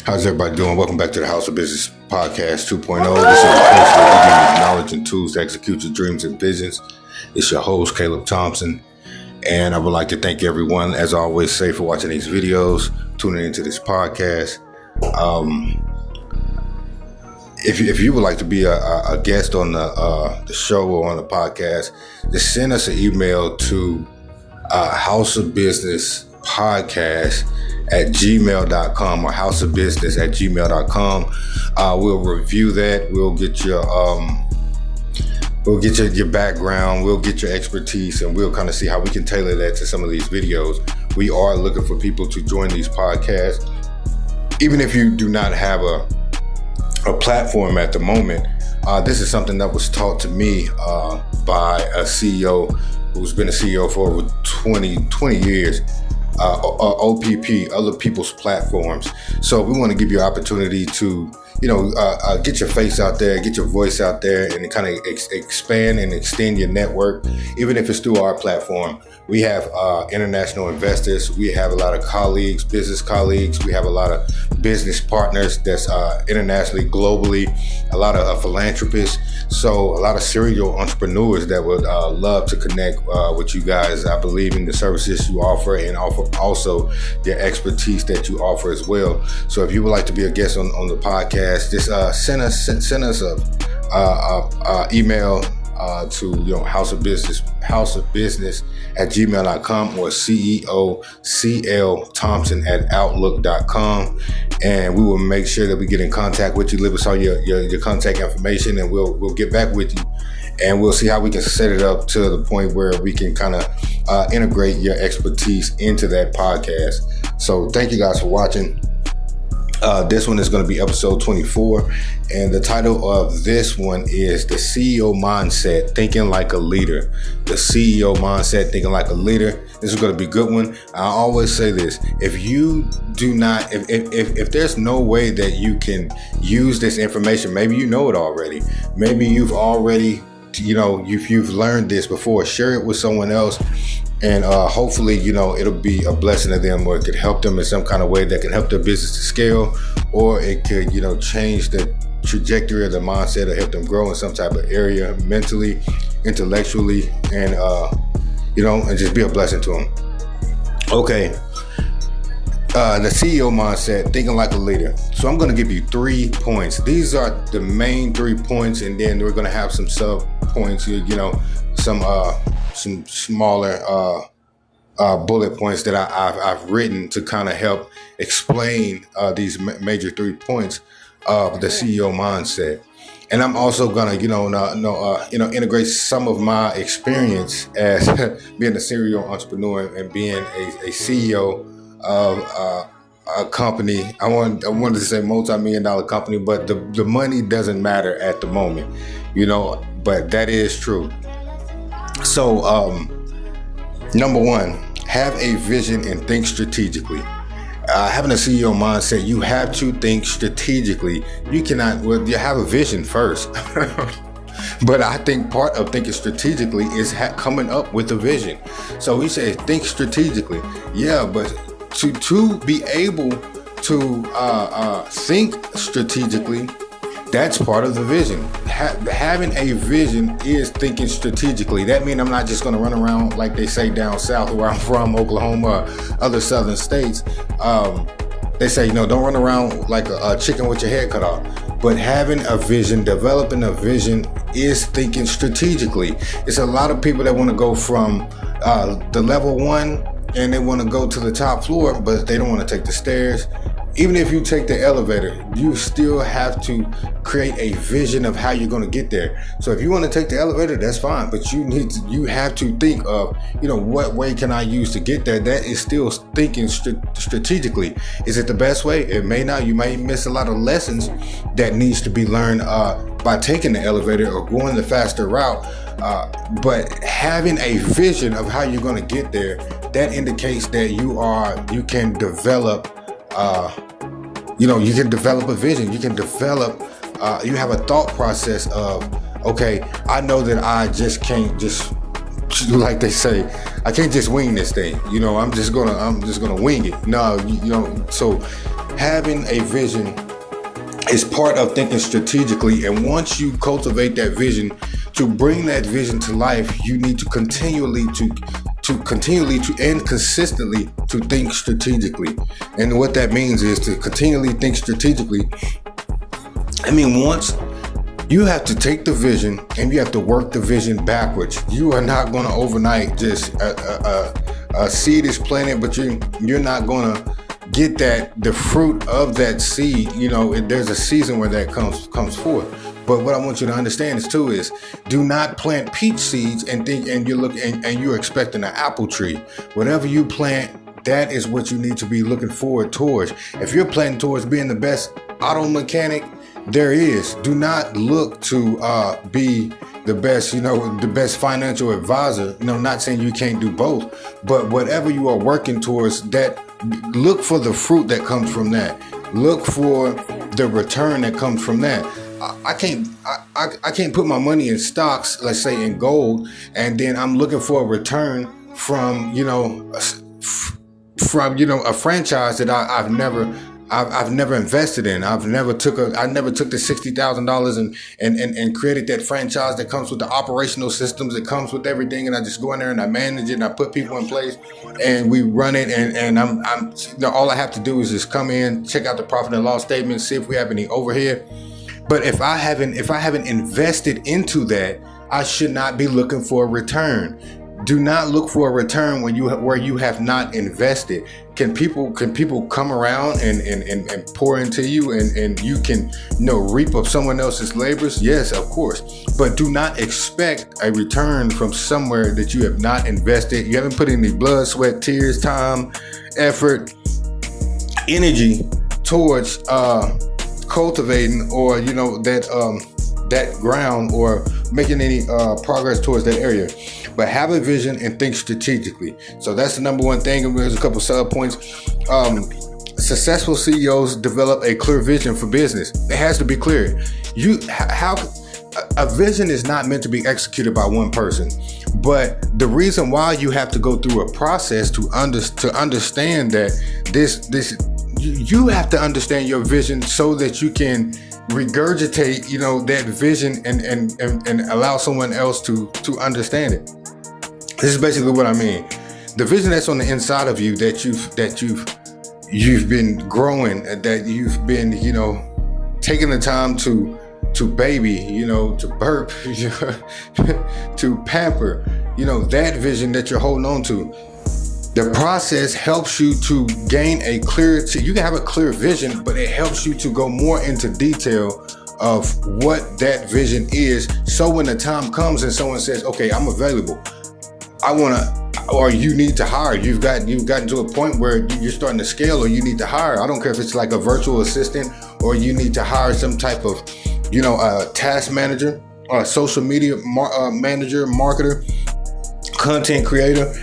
How's everybody doing? Welcome back to the House of Business Podcast 2.0. This is the place where we give you knowledge and tools to execute your dreams and visions. It's your host, Caleb Thompson. And I would like to thank everyone, as I always say, for watching these videos, tuning into this podcast. If you would like to be a guest on the show or on the podcast, just send us an email to houseofbusinesspodcast@gmail.com or houseofbusiness@gmail.com. We'll review that. We'll get your background. We'll get your expertise, and we'll kind of see how we can tailor that to some of these videos. We are looking for people to join these podcasts, even if you do not have a platform at the moment. This is something that was taught to me by a CEO who's been a CEO for over 20 years. OPP, other people's platforms. So we want to give you an opportunity to, get your face out there, get your voice out there, and kind of expand and extend your network, even if it's through our platform. We have international investors. We have a lot of colleagues, business colleagues. We have a lot of business partners that's internationally, globally, a lot of philanthropists. So a lot of serial entrepreneurs that would love to connect with you guys. I believe in the services you offer and also your expertise that you offer as well. So if you would like to be a guest on the podcast, just send us a email to houseofbusiness@gmail.com or ceoclthompson@outlook.com, and we will make sure that we get in contact with you. Leave us all your contact information, and we'll get back with you, and we'll see how we can set it up to the point where we can kind of integrate your expertise into that podcast. So thank you guys for watching. This one is going to be episode 24, and the title of this one is The CEO Mindset, Thinking Like a Leader. The CEO Mindset, Thinking Like a Leader. This is going to be a good one. I always say this: if you do not, if there's no way that you can use this information, maybe you know it already. Maybe you've already, you've learned this before. Share it with someone else. And hopefully, it'll be a blessing to them, or it could help them in some kind of way that can help their business to scale, or it could, change the trajectory of the mindset or help them grow in some type of area, mentally, intellectually, and, and just be a blessing to them. Okay. The CEO mindset, thinking like a leader. So I'm going to give you 3 points. These are the main 3 points, and then we're going to have some sub points, some smaller bullet points that I've written to kind of help explain these major 3 points of the CEO mindset. And I'm also gonna, integrate some of my experience as being a serial entrepreneur and being a CEO of a company. I wanted to say multi-million-dollar company, but the money doesn't matter at the moment, but that is true. So, number one, have a vision and think strategically. Having a CEO mindset, you have to think strategically. You cannot, you have a vision first. But I think part of thinking strategically is coming up with a vision. So we say think strategically. Yeah, but to be able to think strategically, that's part of the vision. Having a vision is thinking strategically. That means I'm not just going to run around like they say down south where I'm from, Oklahoma, other southern states. They say, don't run around like a chicken with your head cut off. But having a vision, developing a vision is thinking strategically. It's a lot of people that want to go from the level 1 and they want to go to the top floor, but they don't want to take the stairs. Even if you take the elevator, you still have to create a vision of how you're going to get there. So if you want to take the elevator, that's fine, but you have to think of, what way can I use to get there? That is still thinking strategically. Is it the best way? It may not. You may miss a lot of lessons that needs to be learned by taking the elevator or going the faster route. But having a vision of how you're going to get there, that indicates that you can develop. You can develop a vision. You can develop, you have a thought process of, okay, I know that I just can't just, like they say, I can't just wing this thing. I'm just gonna wing it. No, so having a vision is part of thinking strategically. And once you cultivate that vision, to bring that vision to life, you need to continually and consistently to think strategically. And what that means is to continually think strategically. I mean, once you have to take the vision and you have to work the vision backwards. You are not going to overnight just a seed is planted, but you're not going to get the fruit of that seed. You know, there's a season where that comes forth. But what I want you to understand is do not plant peach seeds and you're expecting an apple tree. Whatever you plant, that is what you need to be looking forward towards. If you're planting towards being the best auto mechanic there is, do not look to be the best, the best financial advisor. Not saying you can't do both, but whatever you are working towards, that look for the fruit that comes from that. Look for the return that comes from that. I can't put my money in stocks, let's say in gold, and then I'm looking for a return from a franchise that I've never invested in. I never took the $60,000 and created that franchise that comes with the operational systems. It comes with everything, and I just go in there and I manage it and I put people in place and we run it. And I'm all I have to do is just come in, check out the profit and loss statement, see if we have any overhead. But if I haven't invested into that, I should not be looking for a return. Do not look for a return where you have not invested. Can people come around and pour into you and you can reap of someone else's labors? Yes, of course. But do not expect a return from somewhere that you have not invested. You haven't put any blood, sweat, tears, time, effort, energy towards cultivating or that ground or making any progress towards that area. But have a vision and think strategically. So that's the number one thing. And there's a couple sub points. Successful CEOs develop a clear vision for business. It has to be clear. A vision is not meant to be executed by one person. But the reason why you have to go through a process to understand that you have to understand your vision so that you can regurgitate, that vision and allow someone else to understand it. This is basically what I mean. The vision that's on the inside of you that you've been growing, that you've been, taking the time to baby, to burp, to pamper, that vision that you're holding on to. The process helps you to gain you can have a clear vision, but it helps you to go more into detail of what that vision is. So when the time comes and someone says, okay, I'm available, or you need to hire, you've gotten to a point where you're starting to scale or you need to hire. I don't care if it's like a virtual assistant or you need to hire some type of, a task manager or a social media manager, marketer, content creator.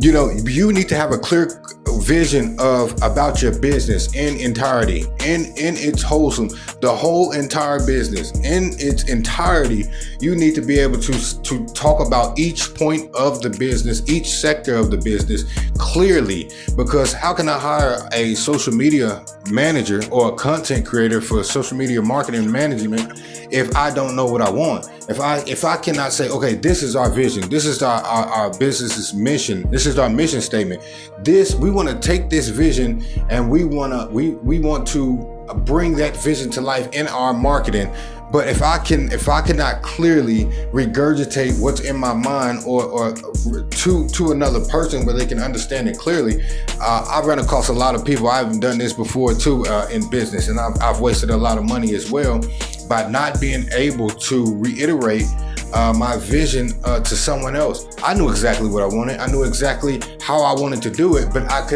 You need to have a clear vision about your business in entirety, in its wholesome, the whole entire business in its entirety. You need to be able to talk about each point of the business, each sector of the business clearly, because how can I hire a social media manager or a content creator for social media marketing management if I don't know what I want? If I cannot say, okay, this is our vision, this is our business's mission, this is our mission statement. We want to take this vision and we want to bring that vision to life in our marketing. But if I cannot clearly regurgitate what's in my mind or to another person where they can understand it clearly, I've run across a lot of people. I've done this before too in business, and I've wasted a lot of money as well by not being able to reiterate my vision to someone else. I knew exactly what I wanted. I knew exactly how I wanted to do it, but I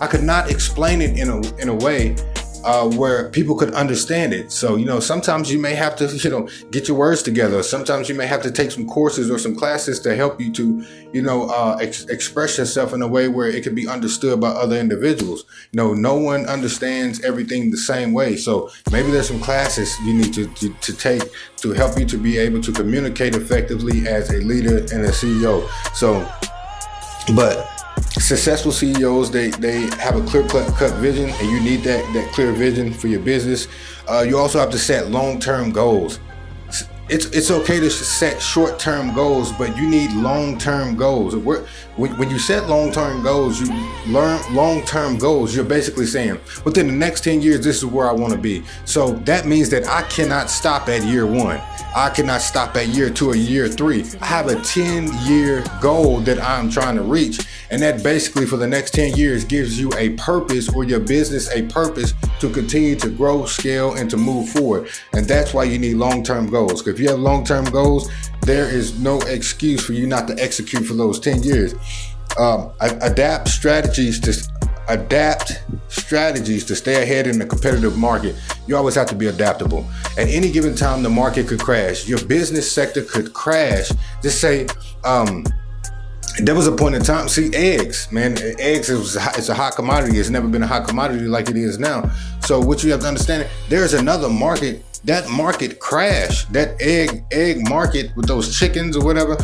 could not explain it in a way where people could understand it. So, sometimes you may have to, get your words together. Sometimes you may have to take some courses or some classes to help you to, express yourself in a way where it can be understood by other individuals. No one understands everything the same way. So maybe there's some classes you need to take to help you to be able to communicate effectively as a leader and a CEO. But successful CEOs, they have a clear cut vision, and you need that clear vision for your business. You also have to set long-term goals. It's okay to set short-term goals, but you need long-term goals. When you set long-term goals, you learn long-term goals. You're basically saying, within the next 10 years, this is where I want to be. So that means that I cannot stop at year 1. I cannot stop at year 2 or year 3. I have a 10-year goal that I'm trying to reach. And that basically for the next 10 years gives you a purpose, or your business a purpose, to continue to grow, scale, and to move forward. And that's why you need long-term goals. If you have long-term goals, there is no excuse for you not to execute for those 10 years. Adapt strategies to stay ahead in the competitive market. You always have to be adaptable. At any given time, the market could crash. Your business sector could crash. Just say, there was a point in time, see, eggs, man, eggs it's a hot commodity. It's never been a hot commodity like it is now. So what you have to understand, there's another market. That market crashed. That egg market with those chickens or whatever,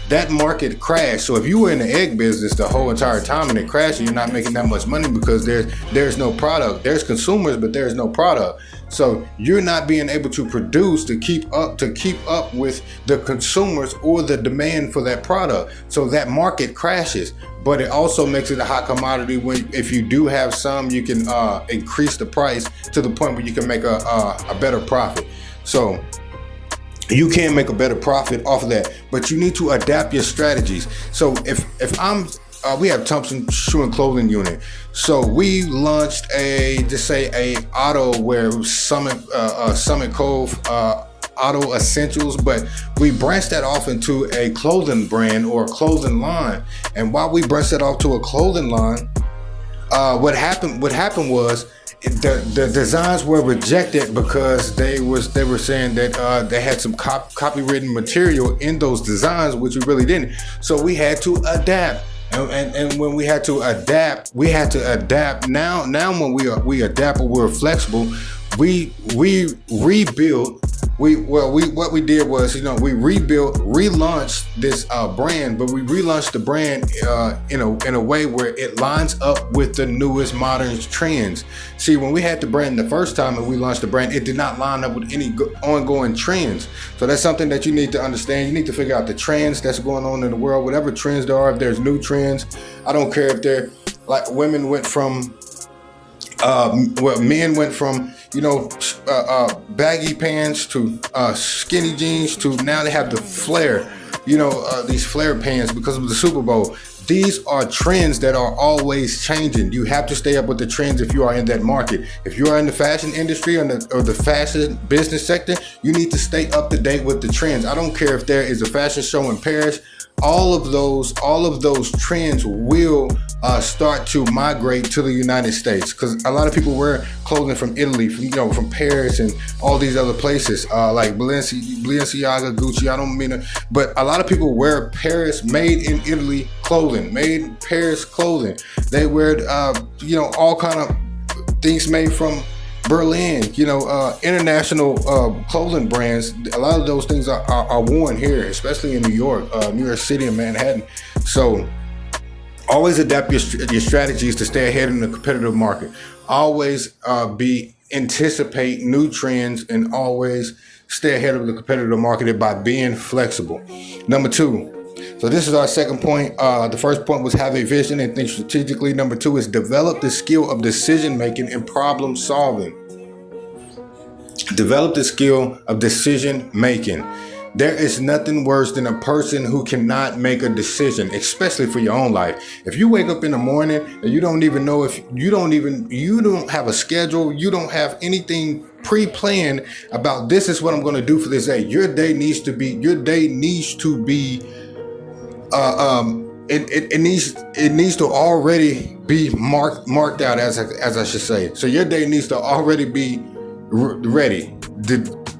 that market crashed. So if you were in the egg business the whole entire time and it crashed, and you're not making that much money because there's no product. There's consumers, but there's no product. So you're not being able to produce to keep up with the consumers or the demand for that product. So that market crashes. But it also makes it a hot commodity when, if you do have some, you can increase the price to the point where you can make a better profit. So you can make a better profit off of that, but you need to adapt your strategies. So if I'm we have Thompson Shoe and Clothing Unit. So we launched a auto wear Summit Cove auto essentials, but we branched that off into a clothing brand or a clothing line. And while we branched that off to a clothing line, what happened was the designs were rejected because they were saying that they had some copywritten material in those designs, which we really didn't. So we had to adapt. And when we had to adapt, Now when we adapt, or we're flexible, we rebuilt. What we did was, we relaunched this brand, but we relaunched the brand in a way where it lines up with the newest modern trends. See, when we had the brand the first time and we launched the brand, it did not line up with any ongoing trends. So that's something that you need to understand. You need to figure out the trends that's going on in the world, whatever trends there are. If there's new trends, I don't care if they're like women went from men went from baggy pants to skinny jeans to now they have the flare, these flare pants because of the Super Bowl. These are trends that are always changing. You have to stay up with the trends if you are in that market. If you are in the fashion industry or the fashion business sector, you need to stay up to date with the trends. I don't care if there is a fashion show in Paris. All of those trends will start to migrate to the United States, because a lot of people wear clothing from Italy, from Paris and all these other places, like Balenciaga, Gucci. I don't mean to, but a lot of people wear Paris, made in Italy clothing, made in Paris clothing. They wear all kind of things made from Berlin, international clothing brands. A lot of those things are worn here, especially in New York City and Manhattan. So always adapt your strategies to stay ahead in the competitive market. Always anticipate new trends, and always stay ahead of the competitive market by being flexible. Number 2. So this is our second point. The first point was have a vision and think strategically. Number 2 is develop the skill of decision making and problem solving. Develop the skill of decision making. There is nothing worse than a person who cannot make a decision, especially for your own life. If you wake up in the morning and you don't even know you don't have a schedule, you don't have anything pre-planned about this is what I'm going to do for this day. Your day needs to be it needs to already be marked out, as I should say. So your day needs to already be ready.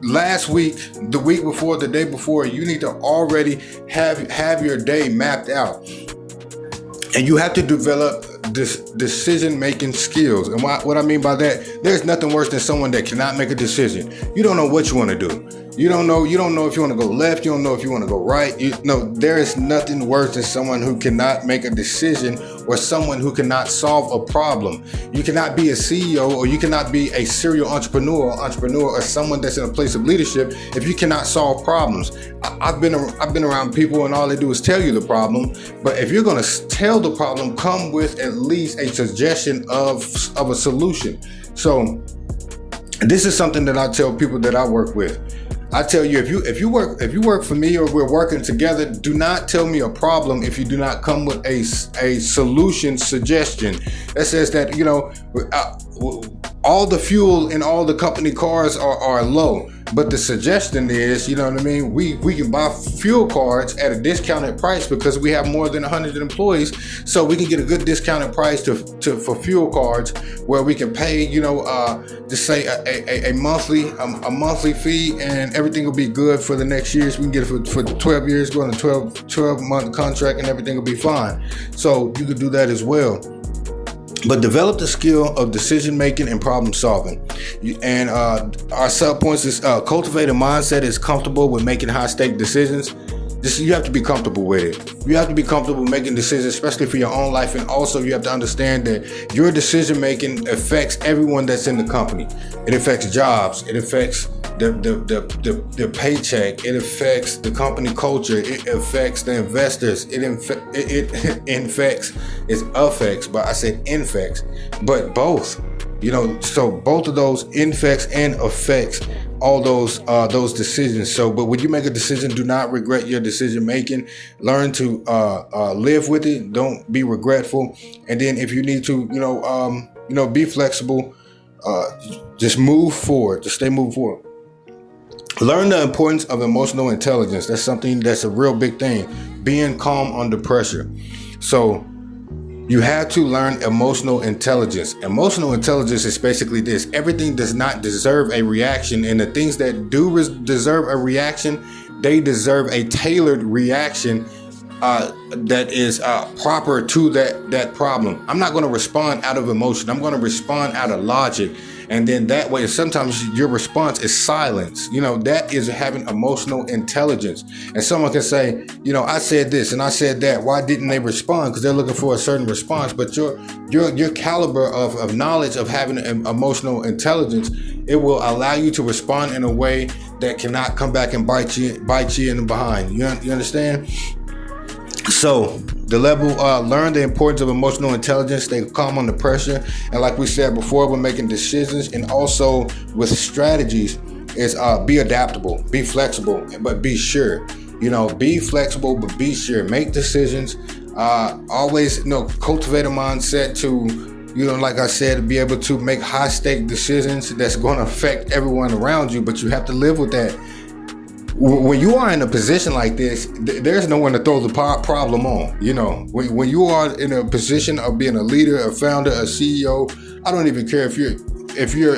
Last week, the week before, the day before, you need to already have your day mapped out. And you have to develop this decision-making skills. And what I mean by that, there's nothing worse than someone that cannot make a decision. You don't know what you want to do. You don't know. You don't know if you want to go left. You don't know if you want to go right. There is nothing worse than someone who cannot make a decision or someone who cannot solve a problem. You cannot be a CEO or you cannot be a serial entrepreneur or someone that's in a place of leadership if you cannot solve problems. I've been around people and all they do is tell you the problem. But if you're going to tell the problem, come with at least a suggestion of a solution. So this is something that I tell people that I work with. I tell you, if you work for me or we're working together, do not tell me a problem if you do not come with a solution suggestion that says that, all the fuel in all the company cars are low. But the suggestion is, you know what I mean? We can buy fuel cards at a discounted price because we have more than 100 employees. So we can get a good discounted price for fuel cards where we can pay, just say a monthly fee, and everything will be good for the next years. We can get it for 12 years, go on a 12-month contract, and everything will be fine. So you could do that as well. But develop the skill of decision making and problem solving. And our sub points is cultivate a mindset is comfortable with making high stake decisions. You have to be comfortable with it. You have to be comfortable making decisions, especially for your own life. And also you have to understand that your decision making affects everyone that's in the company. It affects jobs. It affects the paycheck. It affects the company culture. It affects the investors. It affects, but I said infects, but both, so both of those infects and affects all those decisions. So, but when you make a decision, do not regret your decision making. Learn to live with it. Don't be regretful. And then if you need to, be flexible. Just move forward. Just stay moving forward. Learn the importance of emotional intelligence. That's something that's a real big thing. Being calm under pressure. So you have to learn emotional intelligence. Emotional intelligence is basically this. Everything does not deserve a reaction, and the things that do deserve a reaction, they deserve a tailored reaction that is proper to that problem. I'm not going to respond out of emotion. I'm going to respond out of logic. And then that way, sometimes your response is silence. That is having emotional intelligence. And someone can say, I said this and I said that. Why didn't they respond? Because they're looking for a certain response. But your caliber of knowledge of having emotional intelligence, it will allow you to respond in a way that cannot come back and bite you in the behind. You understand? So the level, learn the importance of emotional intelligence, stay calm under pressure. And like we said before, we're making decisions and also with strategies is be adaptable, be flexible, but be sure. Be flexible, but be sure. Make decisions. Always, cultivate a mindset to, like I said, to be able to make high stake decisions that's going to affect everyone around you, but you have to live with that. When you are in a position like this, there's no one to throw the problem on. When you are in a position of being a leader, a founder, a CEO, I don't even care if you're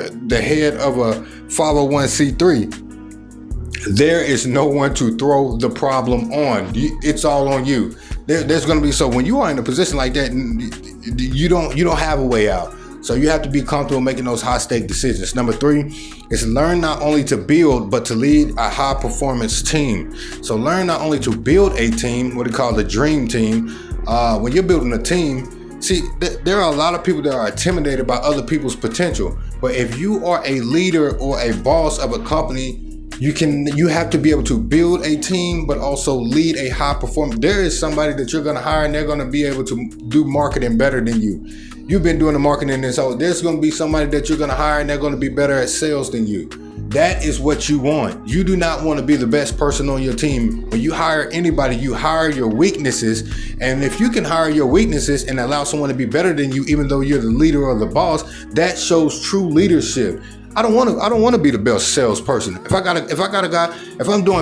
the head of a 501c3. There is no one to throw the problem on. It's all on you. There's going to be, so when you are in a position like that, you don't have a way out. So you have to be comfortable making those high stake decisions. Number 3 is learn not only to build, but to lead a high performance team. So learn not only to build a team, what we call the dream team. When you're building a team, see, there are a lot of people that are intimidated by other people's potential. But if you are a leader or a boss of a company, you have to be able to build a team, but also lead a high performance. There is somebody that you're going to hire and they're going to be able to do marketing better than you. You've been doing the marketing, and so there's going to be somebody that you're going to hire and they're going to be better at sales than you. That is what you want. You do not want to be the best person on your team. When you hire anybody, you hire your weaknesses. And if you can hire your weaknesses and allow someone to be better than you, even though you're the leader or the boss, that shows true leadership. I don't want to be the best salesperson. If I'm doing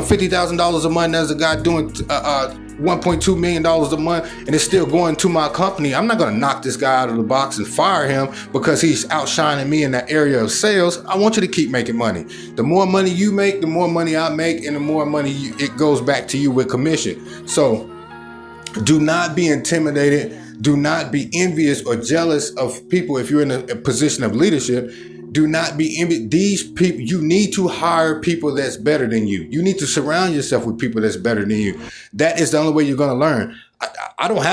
$50,000 a month, there's a guy doing $1.2 million a month, and it's still going to my company, I'm not going to knock this guy out of the box and fire him because he's outshining me in that area of sales. I want you to keep making money. The more money you make, the more money I make, and the more money it goes back to you with commission. So do not be intimidated. Do not be envious or jealous of people if you're in a position of leadership. Do not be envious. These people, you need to hire people that's better than you. You need to surround yourself with people that's better than you. That is the only way you're going to learn. I don't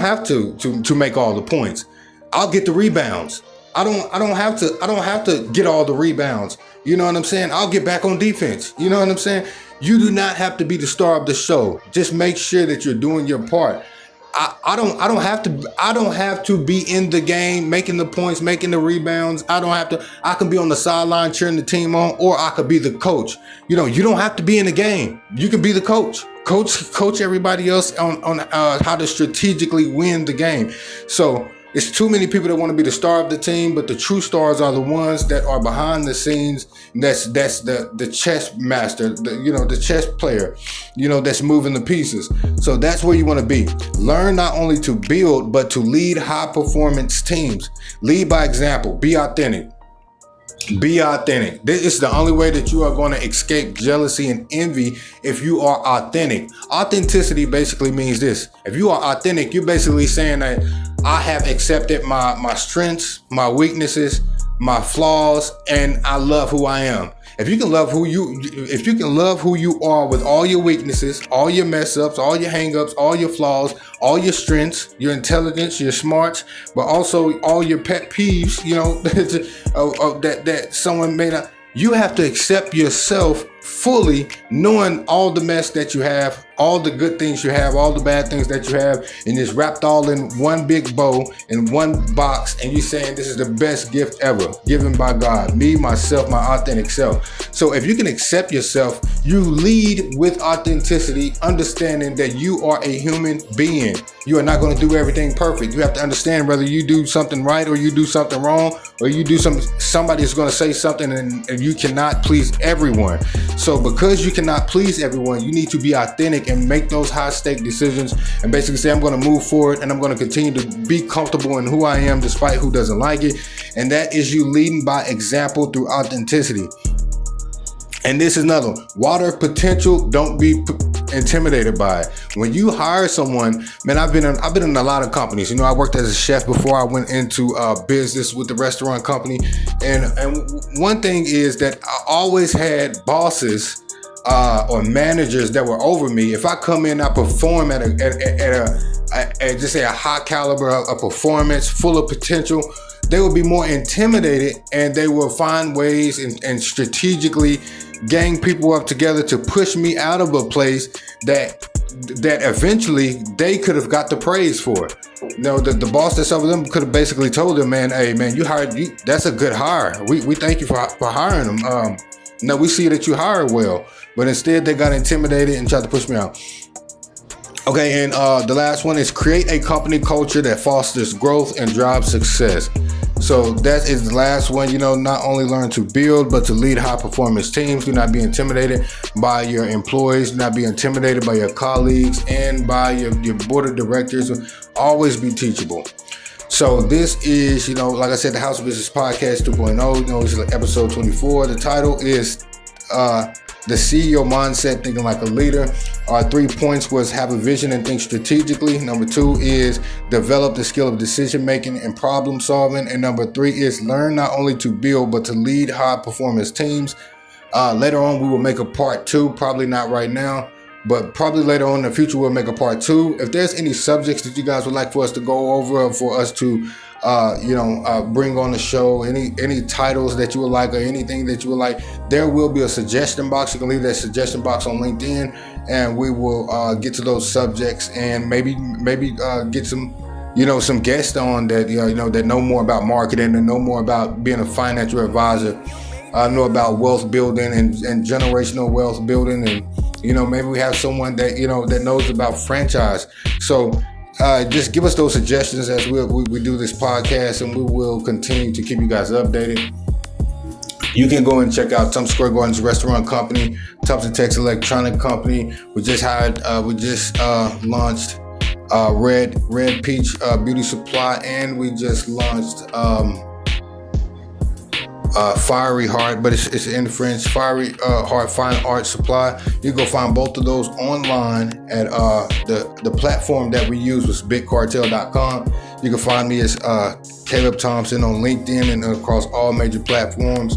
have to make all the points. I'll get the rebounds. I don't have to get all the rebounds. You know what I'm saying? I'll get back on defense. You know what I'm saying? You do not have to be the star of the show. Just make sure that you're doing your part. I don't have to be in the game, making the points, making the rebounds. I can be on the sideline cheering the team on, or I could be the coach. You don't have to be in the game. You can be the coach. Coach everybody else on how to strategically win the game. So it's too many people that want to be the star of the team, but the true stars are the ones that are behind the scenes. That's the chess master, the chess player, that's moving the pieces. So that's where you want to be. Learn not only to build, but to lead high performance teams. Lead by example. Be authentic. Be authentic. This is the only way that you are going to escape jealousy and envy if you are authentic. Authenticity basically means this. If you are authentic, you're basically saying that I have accepted my strengths, my weaknesses, my flaws, and I love who I am. If you can love who you are with all your weaknesses, all your mess ups, all your hang ups, all your flaws, all your strengths, your intelligence, your smarts, but also all your pet peeves, that someone may not, you have to accept yourself fully, knowing all the mess that you have, all the good things you have, all the bad things that you have, and it's wrapped all in one big bow in one box, and you're saying this is the best gift ever given by God, me, myself, my authentic self. So if you can accept yourself, you lead with authenticity, understanding that you are a human being. You are not going to do everything perfect. You have to understand whether you do something right or you do something wrong, or you do somebody's going to say something and you cannot please everyone. So because you cannot please everyone, you need to be authentic and make those high stake decisions and basically say, I'm going to move forward and I'm going to continue to be comfortable in who I am despite who doesn't like it. And that is you leading by example through authenticity. And this is another one. Water potential, don't be intimidated by it. When you hire someone, man, I've been in a lot of companies. I worked as a chef before I went into business with the restaurant company. And one thing is that I always had bosses or managers that were over me. If I come in, I perform at just say a high caliber, a performance full of potential, they will be more intimidated, and they will find ways and strategically gang people up together to push me out of a place that eventually they could have got the praise for. The boss that's over them could have basically told them, man, hey man, that's a good hire. We thank you for hiring them. Now we see that you hire well, but instead they got intimidated and tried to push me out. Okay, and the last one is create a company culture that fosters growth and drives success. So that is the last one. Not only learn to build, but to lead high performance teams. Do not be intimidated by your employees. Do not be intimidated by your colleagues and by your board of directors. Always be teachable. So this is, like I said, the House of Business Podcast 2.0. This is episode 24. The title is the CEO mindset, thinking like a leader. Our 3 points was have a vision and think strategically. Number 2 is develop the skill of decision making and problem solving. And number 3 is learn not only to build, but to lead high performance teams. Later on, we will make a part 2, probably not right now, but probably later on in the future, we'll make a part 2. If there's any subjects that you guys would like for us to go over, for us to bring on the show, any titles that you would like or anything that you would like, there will be a suggestion box. You can leave that suggestion box on LinkedIn, and we will get to those subjects and maybe get some some guests on that that know more about marketing and know more about being a financial advisor, know about wealth building and generational wealth building, and maybe we have someone that that knows about franchise. So just give us those suggestions as we do this podcast, and we will continue to keep you guys updated. You can go and check out Thompson Square Gardens Restaurant Company, Thompson Tex Electronic Company. We just launched Red Peach Beauty Supply, and we just launched Fiery Heart, but it's in French. Fiery Heart Fine Art Supply. You can go find both of those online at the platform that we use was bigcartel.com. You can find me as Caleb Thompson on LinkedIn and across all major platforms.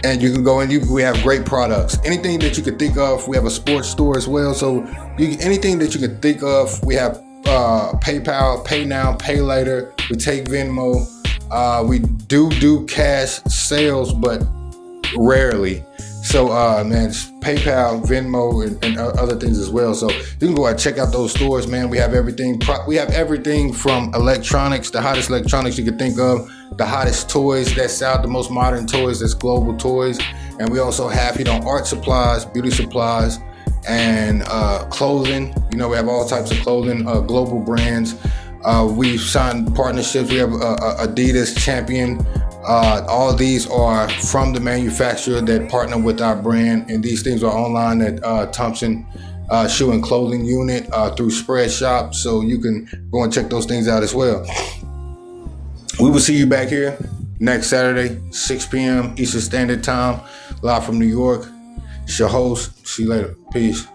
And you can go and we have great products. Anything that you could think of, we have a sports store as well. So anything that you could think of, we have PayPal, Pay Now, Pay Later. We take Venmo. We do cash sales, but rarely. So, man, it's PayPal, Venmo, and other things as well. So you can go and check out those stores, man. We have everything. We have everything from electronics, the hottest electronics you could think of, the hottest toys that's out, the most modern toys, that's global toys. And we also have, art supplies, beauty supplies, and clothing. We have all types of clothing, global brands. We've signed partnerships. We have Adidas, Champion. All of these are from the manufacturer that partner with our brand, and these things are online at Thompson Shoe and Clothing Unit through Spreadshop, so you can go and check those things out as well. We will see you back here next Saturday, 6 p.m. Eastern Standard Time, live from New York. It's your host. See you later. Peace.